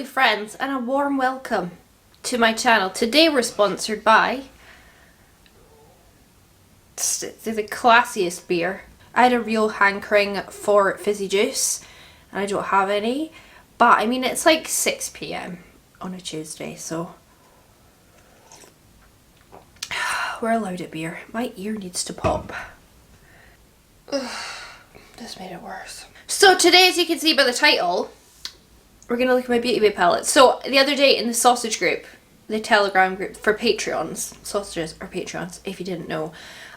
lovely friends, and a warm welcome to my channel. Today we're sponsored by the classiest beer. I had a real hankering for fizzy juice and I don't have any, but I mean it's like 6 p.m. on a Tuesday, so we're allowed at beer. My ear needs to pop. Ugh, this made it worse. So today, as you can see by the title, we're going to look at my Beauty Bay palette. So the other day in the sausage group, the Telegram group for Patreons, sausages are Patreons if you didn't know,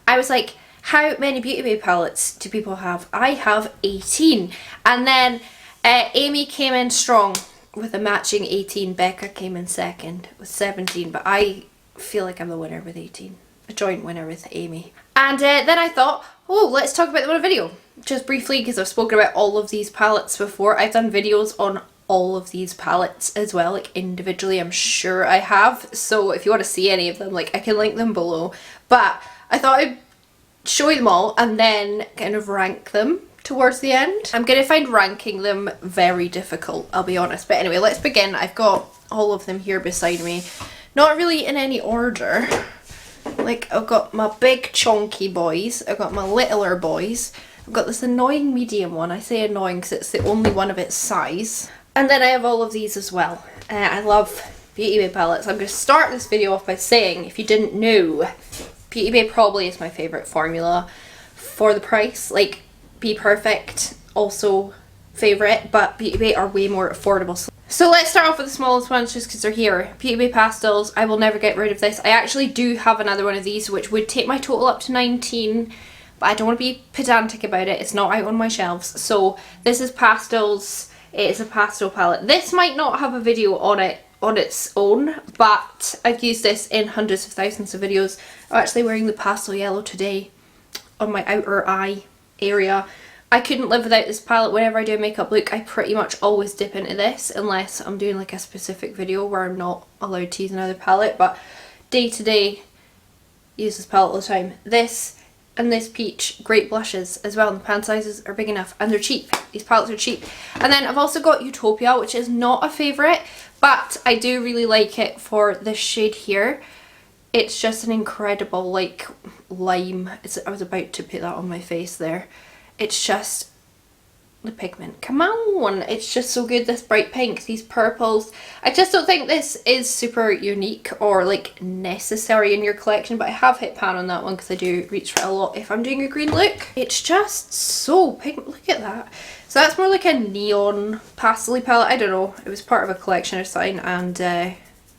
I was like, how many Beauty Bay palettes do people have? I have 18. And then Amy came in strong with a matching 18. Becca came in second with 17. But I feel like I'm the winner with 18. A joint winner with Amy. And then I thought, oh, let's talk about them on a video. Just briefly, because I've spoken about all of these palettes before. I've done videos on all of these palettes as well, like individually, I'm sure I have. So if you want to see any of them, like I can link them below. But I thought I'd show you them all and then kind of rank them towards the end. I'm going to find ranking them very difficult, I'll be honest. But anyway, let's begin. I've got all of them here beside me. Not really in any order. Like, I've got my big chunky boys, I've got my littler boys, I've got this annoying medium one. I say annoying because it's the only one of its size. And then I have all of these as well. I love Beauty Bay palettes. I'm going to start this video off by saying, if you didn't know, Beauty Bay probably is my favourite formula for the price. Like, Be Perfect, also favourite, but Beauty Bay are way more affordable. So let's start off with the smallest ones just because they're here. Beauty Bay Pastels, I will never get rid of this. I actually do have another one of these which would take my total up to 19, but I don't want to be pedantic about it. It's not out on my shelves. So this is Pastels. It is a pastel palette. This might not have a video on it on its own, but I've used this in hundreds of thousands of videos. I'm actually wearing the pastel yellow today on my outer eye area. I couldn't live without this palette. Whenever I do a makeup look, I pretty much always dip into this unless I'm doing like a specific video where I'm not allowed to use another palette, but day to day use this palette all the time. This and this peach, great blushes as well, and the pan sizes are big enough and they're cheap. These palettes are cheap. And then I've also got Utopia, which is not a favourite, but I do really like it for this shade here. It's just an incredible like lime. I was about to put that on my face there. It's just the pigment. Come on, it's just so good. This bright pink, these purples. I just don't think this is super unique or like necessary in your collection, but I have hit pan on that one because I do reach for it a lot if I'm doing a green look. It's just so pink. Look at that. So that's more like a neon pastel palette. I don't know. It was part of a collection or something, and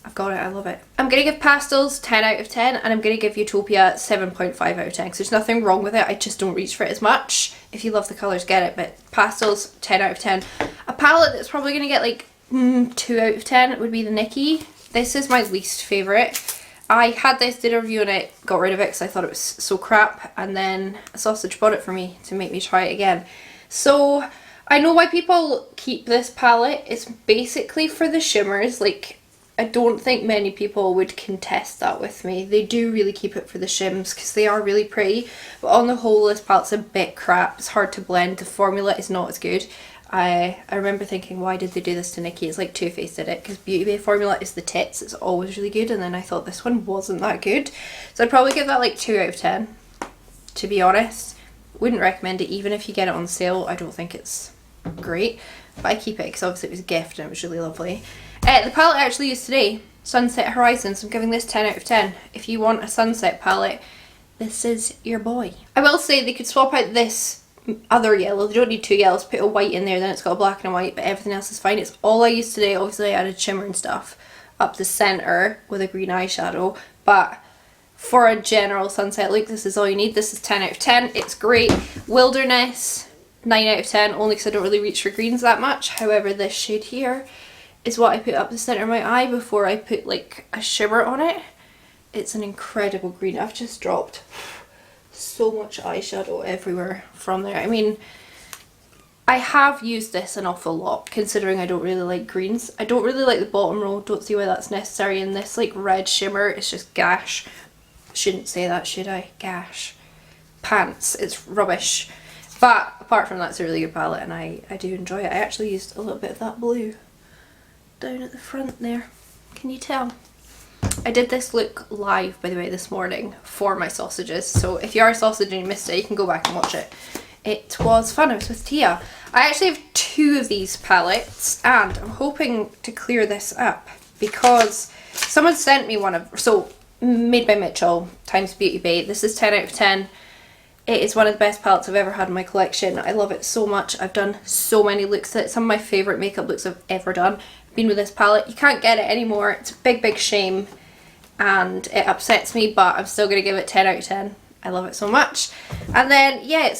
I've got it. I love it. I'm going to give Pastels 10 out of 10 and I'm going to give Utopia 7.5 out of 10 because there's nothing wrong with it. I just don't reach for it as much. If you love the colours, get it. But Pastels, 10 out of 10. A palette that's probably going to get like 2 out of 10 would be the Nikki. This is my least favourite. I had this, did a review on it, got rid of it because I thought it was so crap. And then a sausage bought it for me to make me try it again. So I know why people keep this palette. It's basically for the shimmers. Like, I don't think many people would contest that with me. They do really keep it for the shims because they are really pretty. But on the whole, this palette's a bit crap. It's hard to blend. The formula is not as good. I remember thinking, why did they do this to Nikki? It's like Too Faced did it because Beauty Bay formula is the tits. It's always really good. And then I thought this one wasn't that good. So I'd probably give that like 2 out of 10, to be honest. Wouldn't recommend it even if you get it on sale. I don't think it's great. But I keep it because obviously it was a gift and it was really lovely. The palette I actually used today, Sunset Horizons, I'm giving this 10 out of 10. If you want a sunset palette, this is your boy. I will say they could swap out this other yellow. They don't need 2 yellows. Put a white in there, then it's got a black and a white, but everything else is fine. It's all I used today. Obviously I added shimmer and stuff up the centre with a green eyeshadow, but for a general sunset look, this is all you need. This is 10 out of 10. It's great. Wilderness, 9 out of 10, only because I don't really reach for greens that much. However, this shade here is what I put up the centre of my eye before I put like a shimmer on it. It's an incredible green. I've just dropped so much eyeshadow everywhere from there. I mean, I have used this an awful lot considering I don't really like greens. I don't really like the bottom row. Don't see why that's necessary. And this like red shimmer is just gash. Shouldn't say that, should I? Gash. Pants. It's rubbish. But apart from that, it's a really good palette and I do enjoy it. I actually used a little bit of that blue down at the front there. Can you tell? I did this look live, by the way, this morning for my sausages. So if you are a sausage and you missed it, you can go back and watch it. It was fun. I was with Tia. I actually have 2 of these palettes, and I'm hoping to clear this up because someone sent me one of, so Made by Mitchell times Beauty Bay. This is 10 out of 10. It is one of the best palettes I've ever had in my collection. I love it so much. I've done so many looks. It's some of my favourite makeup looks I've ever done. I've been with this palette. You can't get it anymore. It's a big, big shame. And it upsets me, but I'm still going to give it 10 out of 10. I love it so much. And then, yeah,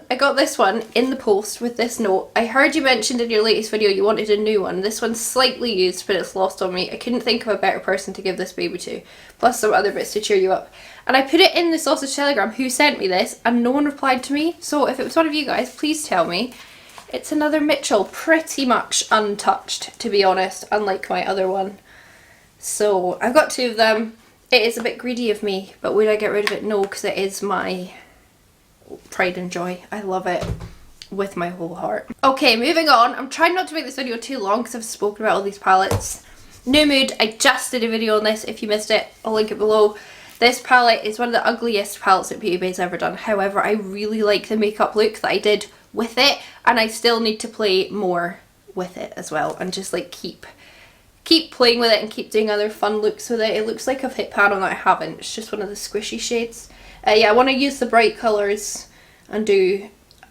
I got this one in the post with this note. I heard you mentioned in your latest video you wanted a new one. This one's slightly used, but it's lost on me. I couldn't think of a better person to give this baby to. Plus some other bits to cheer you up. And I put it in the sausage telegram who sent me this, and no one replied to me. So if it was one of you guys, please tell me. It's another Mitchell, pretty much untouched, to be honest, unlike my other one. So I've got 2 of them. It is a bit greedy of me, but would I get rid of it? No, because it is my pride and joy. I love it with my whole heart. Okay, moving on. I'm trying not to make this video too long because I've spoken about all these palettes. New Mood, I just did a video on this. If you missed it, I'll link it below. This palette is one of the ugliest palettes that Beauty Bay's ever done. However, I really like the makeup look that I did with it, and I still need to play more with it as well, and just like keep playing with it and keep doing other fun looks with it. It looks like I've hit pan on that I haven't. It's just one of the squishy shades. Yeah, I want to use the bright colours and do,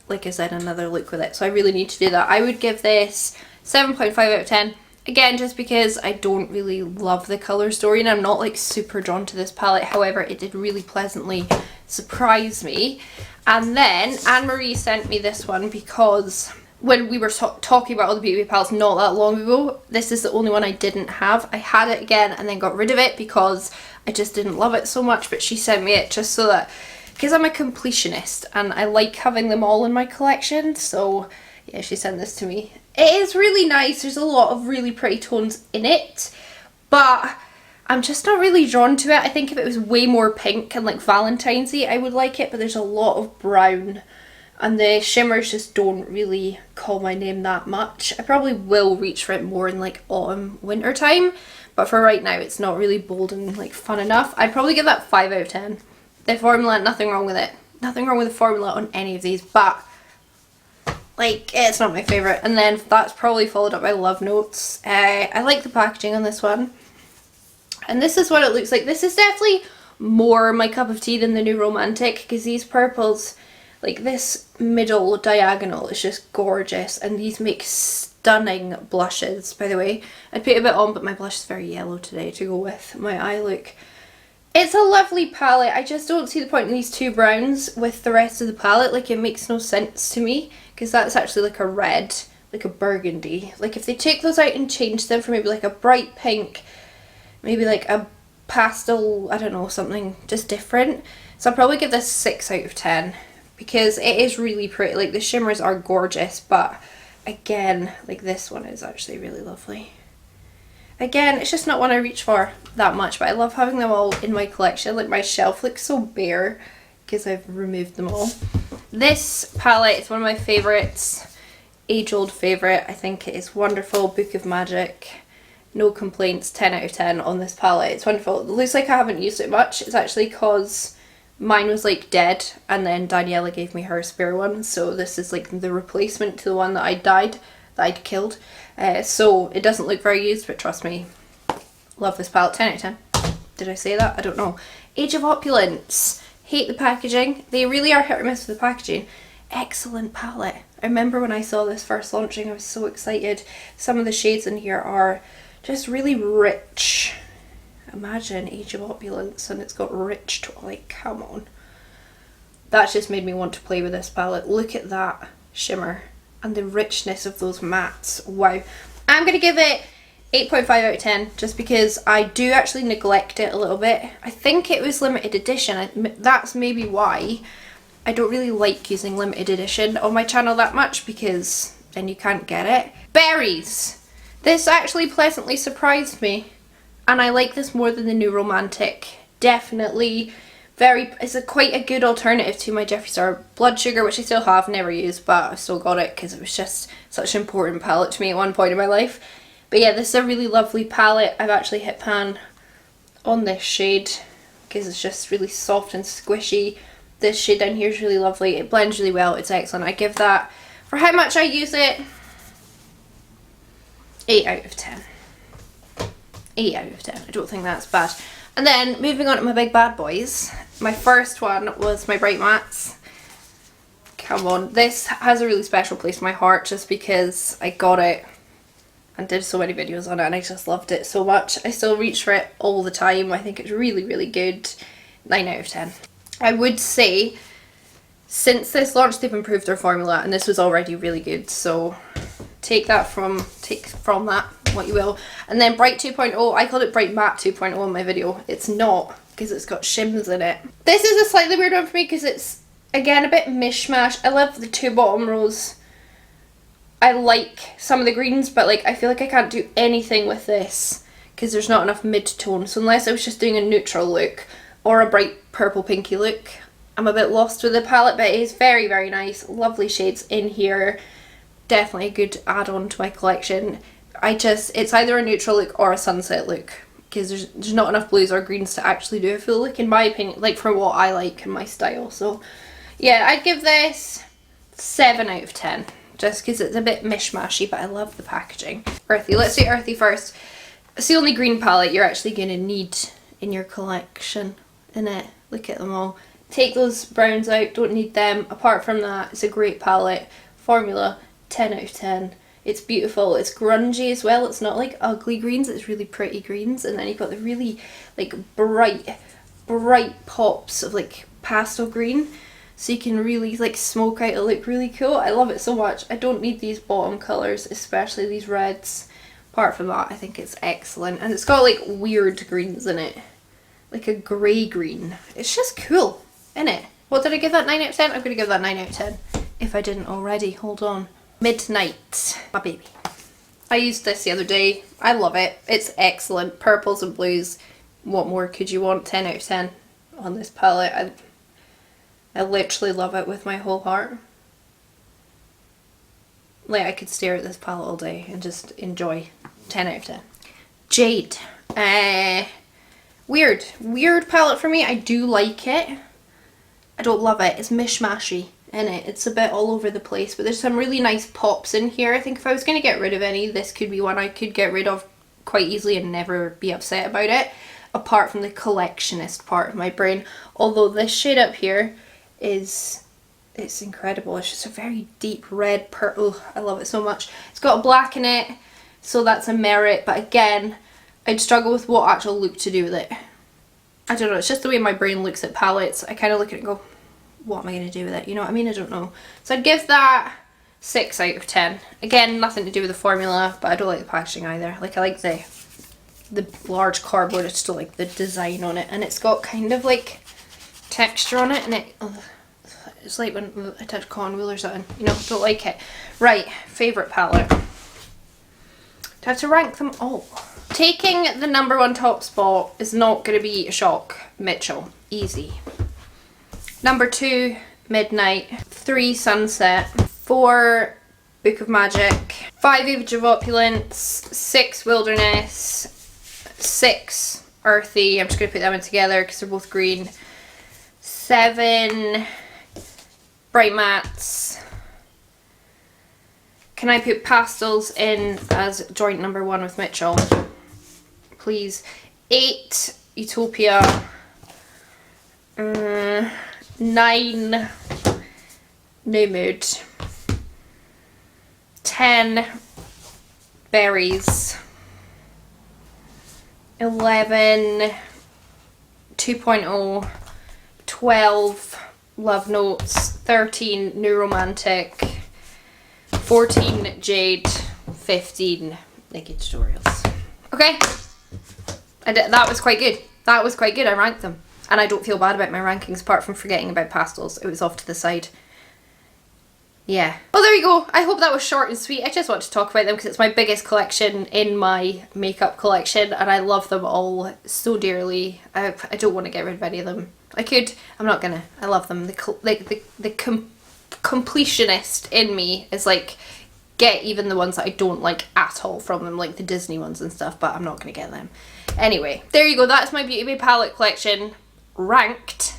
like I said, another look with it. So I really need to do that. I would give this 7.5 out of 10. Again, just because I don't really love the colour story and I'm not like super drawn to this palette. However, it did really pleasantly surprise me. And then Anne-Marie sent me this one because when we were talking about all the Beauty Bay palettes not that long ago, this is the only one I didn't have. I had it again and then got rid of it because I just didn't love it so much, but she sent me it just so that, because I'm a completionist and I like having them all in my collection, so yeah, she sent this to me. It is really nice. There's a lot of really pretty tones in it, but I'm just not really drawn to it. I think if it was way more pink and like Valentine's-y, I would like it, but there's a lot of brown. And the shimmers just don't really call my name that much. I probably will reach for it more in like autumn, winter time. But for right now, it's not really bold and like fun enough. I'd probably give that 5 out of 10. The formula, nothing wrong with it. Nothing wrong with the formula on any of these, but like, it's not my favourite. And then that's probably followed up by Love Notes. I like the packaging on this one. And this is what it looks like. This is definitely more my cup of tea than the New Romantic, because these purples, like this middle diagonal is just gorgeous, and these make stunning blushes, by the way. I put a bit on, but my blush is very yellow today to go with my eye look. It's a lovely palette. I just don't see the point in these 2 browns with the rest of the palette. Like, it makes no sense to me, because that's actually like a red, like a burgundy. Like, if they take those out and change them for maybe like a bright pink, maybe like a pastel, I don't know, something just different. So I'll probably give this 6 out of 10. Because it is really pretty. Like, the shimmers are gorgeous, but again, like, this one is actually really lovely. Again, it's just not one I reach for that much, but I love having them all in my collection. Like, my shelf looks so bare because I've removed them all. This palette is one of my favourites, age-old favourite. I think it is wonderful. Book of Magic. No complaints, 10 out of 10 on this palette. It's wonderful. It looks like I haven't used it much. It's actually because mine was like dead, and then Daniela gave me her spare one, so this is like the replacement to the one that I'd killed. So it doesn't look very used, but trust me, love this palette. 10 out of 10. Did I say that? I don't know. Age of Opulence. Hate the packaging. They really are hit or miss with the packaging. Excellent palette. I remember when I saw this first launching, I was so excited. Some of the shades in here are just really rich. Imagine Age of Opulence and it's got rich, like, come on. That's just made me want to play with this palette. Look at that shimmer and the richness of those mattes. Wow. I'm going to give it 8.5 out of 10 just because I do actually neglect it a little bit. I think it was limited edition. That's maybe why I don't really like using limited edition on my channel that much, because then you can't get it. Berries. This actually pleasantly surprised me. And I like this more than the New Romantic. Definitely it's quite a good alternative to my Jeffree Star Blood Sugar, which I still have, never used, but I still got it because it was just such an important palette to me at one point in my life. But yeah, this is a really lovely palette. I've actually hit pan on this shade because it's just really soft and squishy. This shade down here is really lovely. It blends really well. It's excellent. I give that, for how much I use it, 8 out of 10. 8 out of 10. I don't think that's bad. And then moving on to my big bad boys. My first one was my Bright Mattes. Come on. This has a really special place in my heart just because I got it and did so many videos on it and I just loved it so much. I still reach for it all the time. I think it's really, really good. 9 out of 10. I would say since this launch they've improved their formula and this was already really good, so take from that what you will. And then Bright 2.0, I called it Bright Matte 2.0 in my video. It's not, because it's got shims in it. This is a slightly weird one for me because it's, again, a bit mishmash. I love the 2 bottom rows. I like some of the greens, but like I feel like I can't do anything with this because there's not enough mid-tone. So unless I was just doing a neutral look or a bright purple pinky look, I'm a bit lost with the palette, but it is very, very nice. Lovely shades in here. Definitely a good add-on to my collection. It's either a neutral look or a sunset look because there's not enough blues or greens to actually do a full look in my opinion, like for what I like and my style. So yeah, I'd give this 7 out of 10 just because it's a bit mishmashy, but I love the packaging. Earthy, let's do Earthy first. It's the only green palette you're actually going to need in your collection, innit? Look at them all. Take those browns out, don't need them. Apart from that, it's a great palette. Formula, 10 out of 10. It's beautiful. It's grungy as well. It's not like ugly greens. It's really pretty greens. And then you've got the really like bright pops of like pastel green. So you can really like smoke out a look really cool. I love it so much. I don't need these bottom colours, especially these reds. Apart from that, I think it's excellent. And it's got like weird greens in it. Like a grey green. It's just cool, isn't it? What did I give that, 9 out of 10? I'm going to give that 9 out of 10. If I didn't already. Hold on. Midnight, my baby. I used this the other day. I love it. It's excellent. Purples and blues. What more could you want? 10 out of 10 on this palette. I literally love it with my whole heart. Like I could stare at this palette all day and just enjoy. 10 out of 10. Jade. Weird palette for me. I do like it. I don't love it. It's mishmashy. In it. It's a bit all over the place, but there's some really nice pops in here. I think if I was going to get rid of any, this could be one I could get rid of quite easily and never be upset about it, apart from the collectionist part of my brain. Although this shade up here it's incredible. It's just a very deep red purple. I love it so much. It's got a black in it, so that's a merit, but again, I'd struggle with what actual look to do with it. I don't know, it's just the way my brain looks at palettes. I kind of look at it and go, what am I going to do with it? You know what I mean? I don't know. So I'd give that 6 out of 10. Again, nothing to do with the formula, but I don't like the packaging either. Like I like the large cardboard. I just don't like the design on it. And it's got kind of like texture on it, and it's like when I touch cotton wool or something. You know, don't like it. Right, favourite palette. Do I have to rank them all? Taking the #1 top spot is not going to be a shock. Mitchell. Easy. #2, Midnight. 3, Sunset. 4, Book of Magic. 5, Age of Opulence. 6, Wilderness. 6, Earthy. I'm just going to put them in together because they're both green. 7, Bright Mattes. Can I put pastels in as joint #1 with Mitchell? Please. 8, Utopia. 9, No Mood. 10, Berries. 11, 2.0. 12, Love Notes. 13, New Romantic. 14, Jade. 15, Nikki Tutorials. Okay, that was quite good. That was quite good. I ranked them. And I don't feel bad about my rankings apart from forgetting about pastels. It was off to the side. Yeah. Well, there you go. I hope that was short and sweet. I just want to talk about them because it's my biggest collection in my makeup collection and I love them all so dearly. I don't want to get rid of any of them. I could. I'm not gonna. I love them. The completionist in me is like, get even the ones that I don't like at all from them, like the Disney ones and stuff, but I'm not going to get them. Anyway, there you go. That's my Beauty Bay palette collection ranked.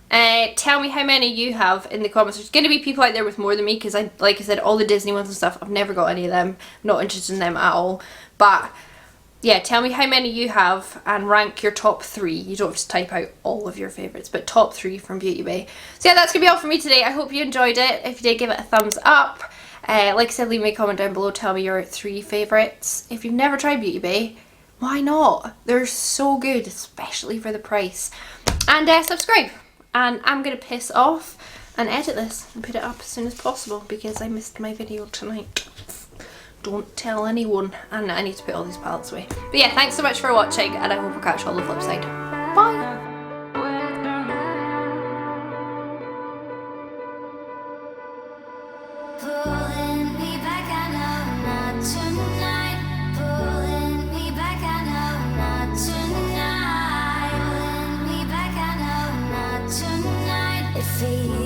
Tell me how many you have in the comments. There's going to be people out there with more than me because, like I said, all the Disney ones and stuff, I've never got any of them. I'm not interested in them at all. But yeah, tell me how many you have and rank your top 3. You don't have to type out all of your favourites, but top 3 from Beauty Bay. So yeah, that's going to be all for me today. I hope you enjoyed it. If you did, give it a thumbs up. Like I said, leave me a comment down below. Tell me your 3 favourites. If you've never tried Beauty Bay, why not? They're so good, especially for the price. And subscribe. And I'm going to piss off and edit this and put it up as soon as possible because I missed my video tonight. Don't tell anyone. And I need to put all these palettes away. But yeah, thanks so much for watching and I hope I'll catch you on the flip side. Bye! Feel